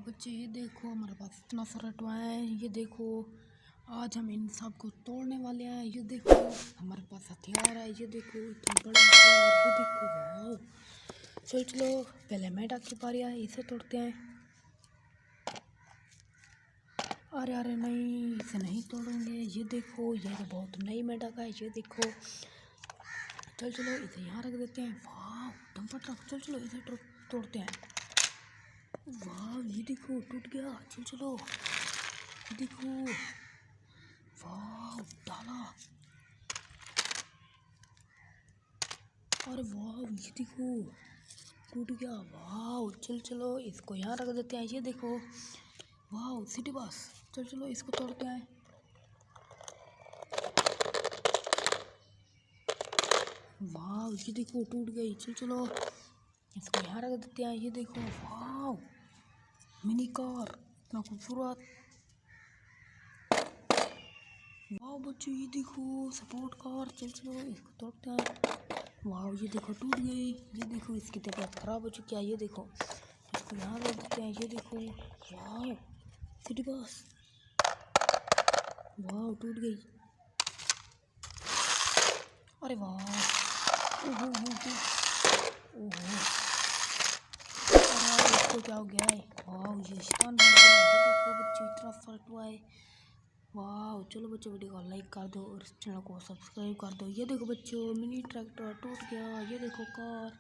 बच्चे ये देखो हमारे पास इतना सारा टॉय है। ये देखो आज हम इन सब को तोड़ने वाले हैं। ये देखो हमारे पास हथियार है। ये देखो इतना बड़ा हथियार। ये देखो वाओ। चलो पहले मेढक की बारी है, इसे तोड़ते हैं। अरे अरे नहीं, इसे नहीं तोड़ेंगे। ये देखो ये तो बहुत नई मेढक है। ये देखो चलो इसे यहाँ रख देते हैं। वाह डंपर ट्रक। चलो इसे तोड़ते हैं। वाह ये देखो टूट गया। चलो ये देखो वाह डाला। अरे वाह ये देखो टूट गया। वाह चलो इसको यहाँ रख देते हैं। ये देखो वाह सिटी बस। चलो इसको तोड़ते हैं। वाह ये देखो टूट गई। चलो इसको यहाँ रख देते हैं। ये देखो वाह मिनी कार इतना खूबसूरत। वाह बच्चों ये देखो सपोर्ट कार। चलो इसको तोड़ते हैं। वाह ये देखो टूट गई। ये देखो इसकी तबीयत खराब हो चुकी है। ये देखो इसको यहाँ रख देते हैं। ये देखो वाह सिटी बस। वाह टूट गई। अरे वाह ओहो ओहो अरे इसको क्या हो गया है। वाह ये शैतान बन गया। ये देखो बच्चों इतना फर्क हुआ है। वाह चलो बच्चों वीडियो को लाइक कर दो और चैनल को सब्सक्राइब कर दो। ये देखो बच्चों मिनी ट्रैक्टर टूट गया। ये देखो कार।